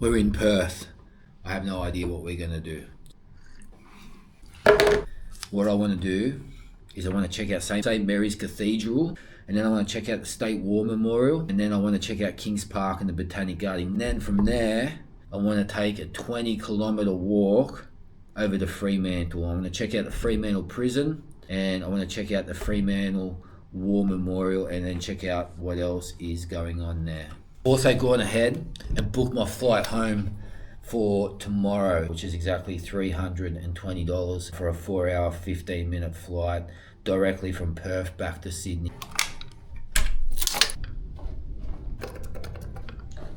We're in Perth. I have no idea what we're going to do. What I want to do is I want to check out St. Mary's Cathedral, and then I want to check out the State War Memorial, and then I want to check out Kings Park and the Botanic Garden. And then from there, I want to take a 20-kilometre walk over to Fremantle. I want to check out the Fremantle Prison, and I want to check out the Fremantle War Memorial, and then check out what else is going on there. Also gone ahead and booked my flight home for tomorrow, which is exactly $320 for a 4-hour, 15-minute flight directly from Perth back to Sydney.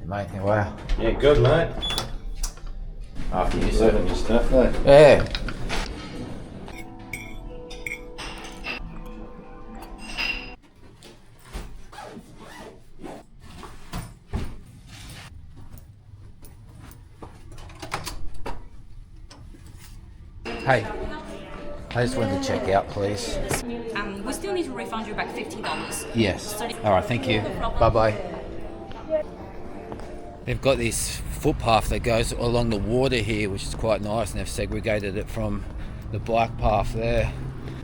Mate, how are you? Yeah, good, mate. After you, Serving your stuff, mate. Yeah. Hey, I just wanted to check out, please. We still need to refund you back $15. Yes. All right, thank you. Bye-bye. They've got this footpath that goes along the water here, which is quite nice, and they've segregated it from the bike path there.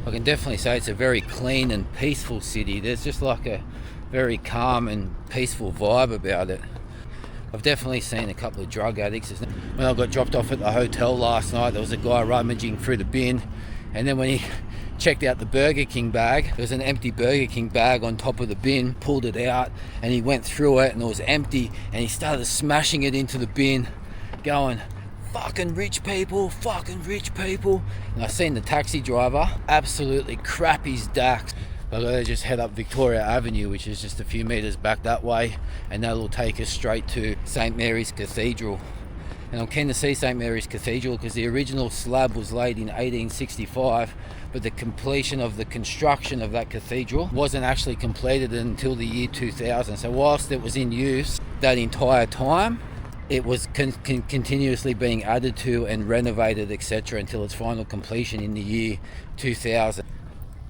I can definitely say it's a very clean and peaceful city. There's just like a very calm and peaceful vibe about it. I've definitely seen a couple of drug addicts. When I got dropped off at the hotel last night, there was a guy rummaging through the bin, and then when he checked out the Burger King bag, there was an empty Burger King bag on top of the bin, pulled it out, and he went through it and it was empty, and he started smashing it into the bin, going, fucking rich people, fucking rich people. And I seen the taxi driver absolutely crap his dax. But I just head up Victoria Avenue, which is just a few metres back that way, and that'll take us straight to St. Mary's Cathedral. And I'm keen to see St. Mary's Cathedral because the original slab was laid in 1865, but the completion of the construction of that cathedral wasn't actually completed until the year 2000. So whilst it was in use that entire time, it was continuously being added to and renovated, etc., until its final completion in the year 2000.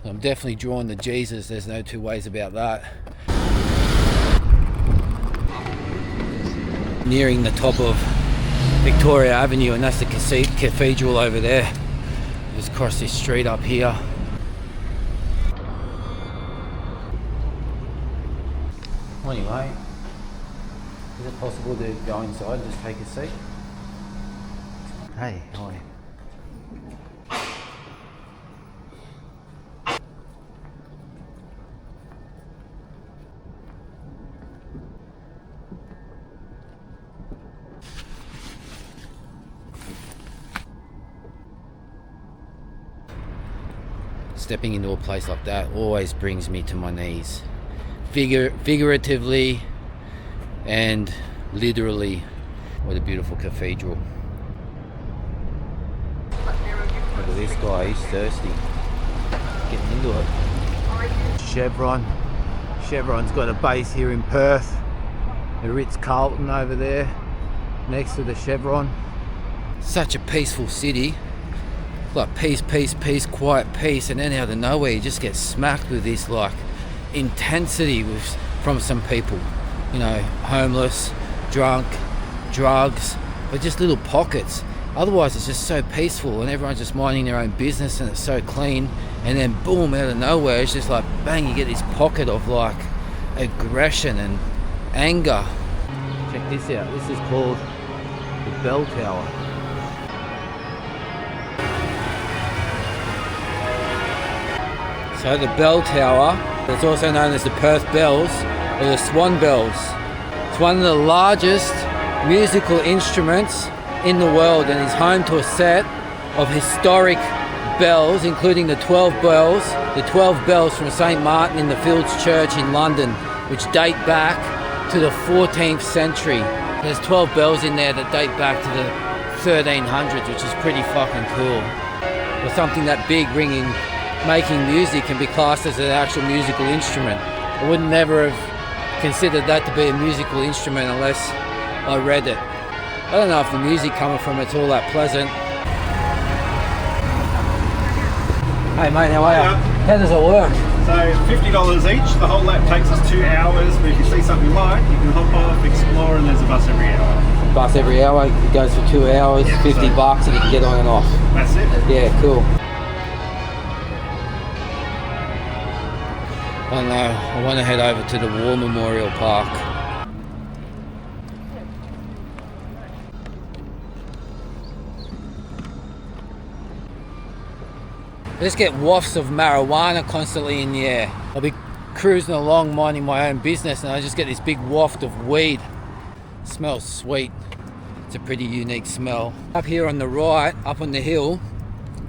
I'm definitely drawn to Jesus, there's no two ways about that. Nearing the top of Victoria Avenue, and that's the cathedral over there. Just cross this street up here. Morning, mate. Is it possible to go inside and just take a seat? Hey, how are you? Stepping into a place like that always brings me to my knees, figuratively and literally. What a beautiful cathedral. Look at this guy, he's thirsty, getting into it. Chevron's got a base here in Perth, the Ritz-Carlton over there next to the Chevron. Such a peaceful city. Like peace, peace, peace, quiet peace, and then out of nowhere you just get smacked with this like intensity from some people, you know, homeless, drunk, drugs, but just little pockets. Otherwise it's just so peaceful and everyone's just minding their own business and it's so clean, and then boom, out of nowhere it's just like bang, you get this pocket of like aggression and anger. Check this out, this is called the Bell Tower. So the Bell Tower, it's also known as the Perth Bells or the Swan Bells. It's one of the largest musical instruments in the world and is home to a set of historic bells, including the 12 bells from St. Martin in the Fields Church in London, which date back to the 14th century. There's 12 bells in there that date back to the 1300s, which is pretty fucking cool. For something that big, making music can be classed as an actual musical instrument. I would never have considered that to be a musical instrument unless I read it. I don't know if the music coming from it's all that pleasant. Hey mate, how are you? How does it work? So $50 each. The whole lap takes us 2 hours, but if you see something you like, you can hop off, explore, and there's a bus every hour. Bus every hour, it goes for 2 hours, Yeah, $50 and you can get on and off. That's it. Yeah, cool. I don't know, I want to head over to the War Memorial Park. I just get wafts of marijuana constantly in the air. I'll be cruising along minding my own business and I just get this big waft of weed. It smells sweet. It's a pretty unique smell. Up here on the right, up on the hill,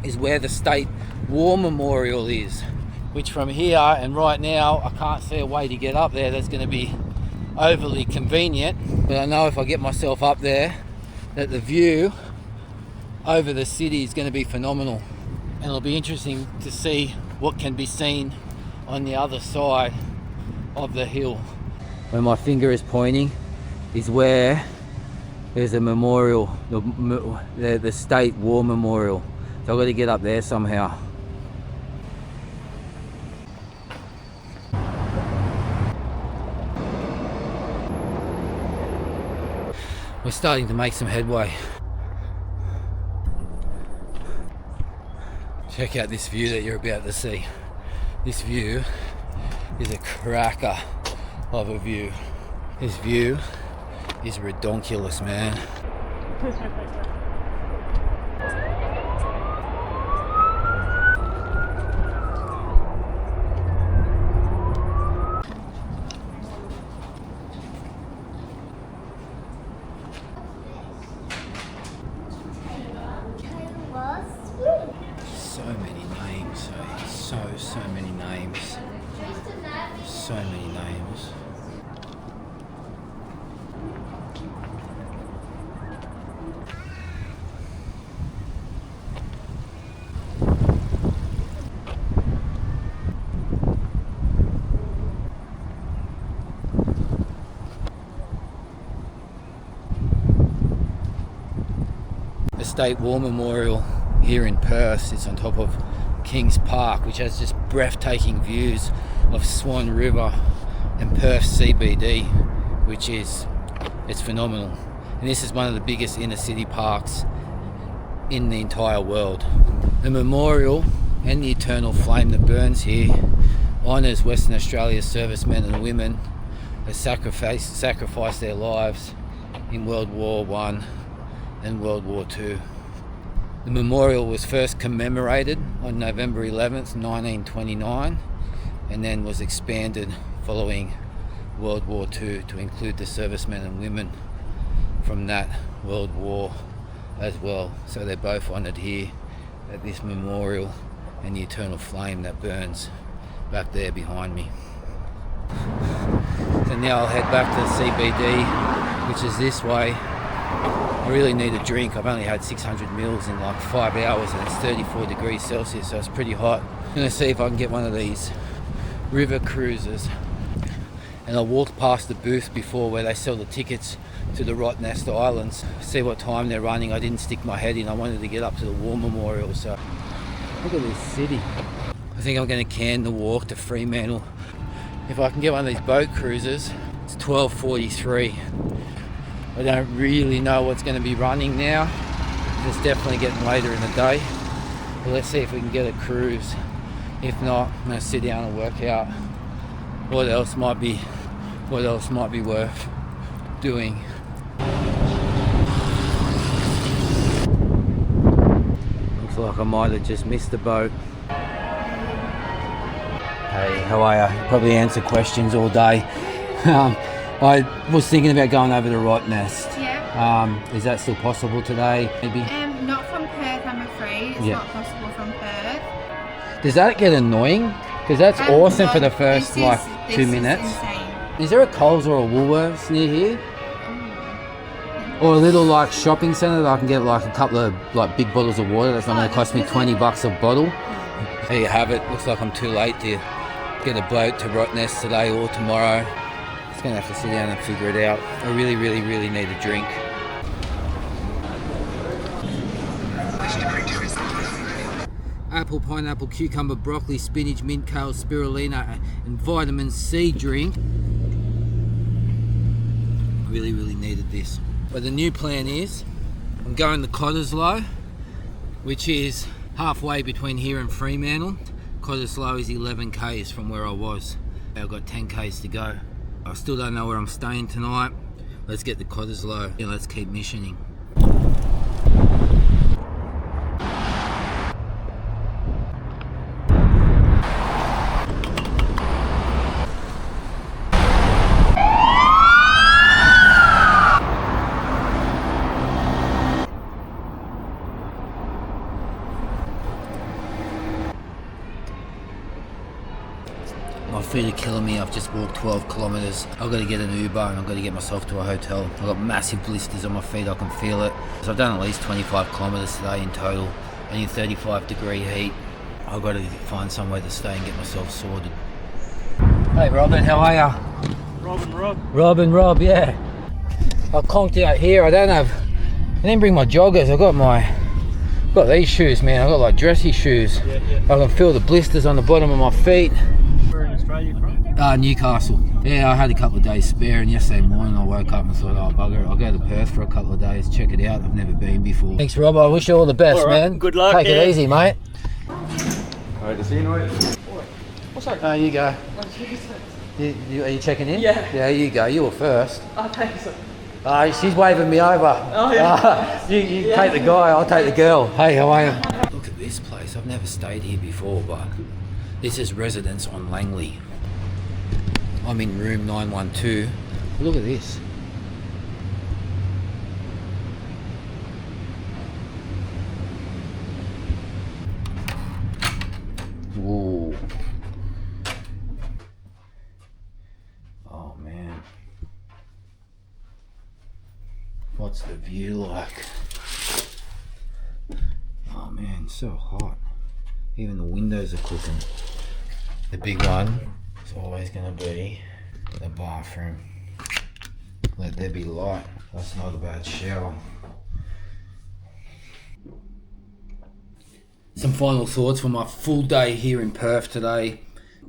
is where the State War Memorial is, which from here and right now I can't see a way to get up there that's going to be overly convenient, but I know if I get myself up there that the view over the city is going to be phenomenal, and it'll be interesting to see what can be seen on the other side of the hill. Where my finger is pointing is where there's a memorial, the State War Memorial, so I've got to get up there somehow. We're starting to make some headway. Check out this view that you're about to see. This view is a cracker of a view. This view is redonkulous, man. So many names, so many names. So many names. The State War Memorial here in Perth sits on top of Kings Park, which has just breathtaking views of Swan River and Perth CBD, which is, it's phenomenal. And this is one of the biggest inner city parks in the entire world. The memorial and the eternal flame that burns here honours Western Australia's servicemen and women that sacrificed their lives in World War I and World War II. The memorial was first commemorated on November 11th, 1929, and then was expanded following World War II to include the servicemen and women from that World War as well. So they're both honoured here at this memorial and the eternal flame that burns back there behind me. So now I'll head back to the CBD, which is this way. I really need a drink. I've only had 600 mils in like 5 hours and it's 34 degrees Celsius, so it's pretty hot. I'm gonna see if I can get one of these river cruises. And I walked past the booth before where they sell the tickets to the Rottnest Islands. See what time they're running. I didn't stick my head in. I wanted to get up to the War Memorial. So look at this city. I think I'm gonna can the walk to Fremantle. If I can get one of these boat cruises, it's $12.43. I don't really know what's going to be running now. It's definitely getting later in the day. But let's see if we can get a cruise. If not, I'm going to sit down and work out what else might be worth doing. Looks like I might have just missed the boat. Hey, how are you? Probably answer questions all day. I was thinking about going over to Rottnest. Yeah. Is that still possible today? Maybe. Not from Perth, I'm afraid. It's not possible from Perth. Does that get annoying? Because that's awesome for the first 2 minutes. Is there a Coles or a Woolworths near here? Or a little like shopping centre that I can get like a couple of like big bottles of water that's not going to cost me $20 a bottle? There you have it. Looks like I'm too late to get a boat to Rottnest today or tomorrow. Just gonna have to sit down and figure it out. I really need a drink. apple, pineapple, cucumber, broccoli, spinach, mint, kale, spirulina and vitamin C drink. I really needed this. But the new plan is I'm going to Cottesloe, which is halfway between here and Fremantle. Cottesloe is 11 k's from where I was. I've got 10 k's to go. I still don't know where I'm staying tonight. Let's get to Cottesloe and let's keep missioning. My feet are killing me. I've just walked 12 kilometres. I've got to get an Uber and I've got to get myself to a hotel. I've got massive blisters on my feet. I can feel it. So I've done at least 25 kilometres today in total. And in 35-degree heat. I've got to find somewhere to stay and get myself sorted. Hey Robin, how are ya? Rob and Rob, yeah. I conked out here. I didn't bring my joggers. I've got these shoes, man. I've got like dressy shoes. I can feel the blisters on the bottom of my feet. Where in Australia from? Newcastle. Yeah, I had a couple of days spare, and yesterday morning I woke up and thought, oh bugger, I'll go to Perth for a couple of days, check it out. I've never been before. Thanks, Rob. I wish you all the best, man. Good luck. Take it easy, mate. Alright, to see you, mate. What's that? Oh, you go. Are you checking in? Yeah. Yeah, you go. You were first. Oh, thanks. She's waving me over. Oh, yeah. You take the guy, I'll take the girl. Hey, how are you? Look at this place. I've never stayed here before, but this is residence on Langley. I'm in room 912. Look at this. Whoa. Oh man. What's the view like? Oh man, so hot. Even the windows are cooking. The big one is always going to be the bathroom. Let there be light. That's not a bad shower. Some final thoughts for my full day here in Perth today.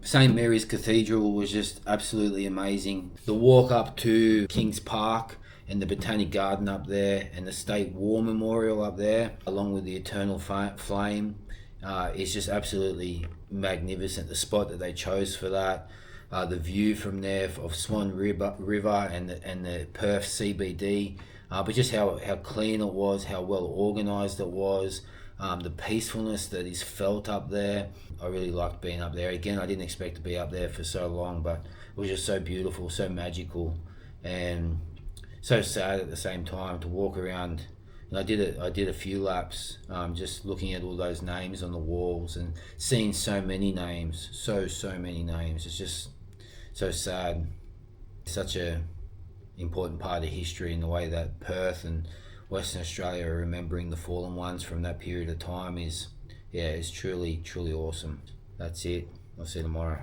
St Mary's Cathedral was just absolutely amazing. The walk up to King's Park and the Botanic Garden up there and the State War Memorial up there, along with the Eternal Flame, is just absolutely magnificent. The spot that they chose for that, the view from there of Swan River and the Perth CBD, but just how clean it was, how well organised it was, the peacefulness that is felt up there. I really liked being up there. Again, I didn't expect to be up there for so long, but it was just so beautiful, so magical, and so sad at the same time to walk around. And I did a few laps, just looking at all those names on the walls and seeing so many names, so many names. It's just so sad. Such a important part of history in the way that Perth and Western Australia are remembering the fallen ones from that period of time is truly awesome. That's it. I'll see you tomorrow.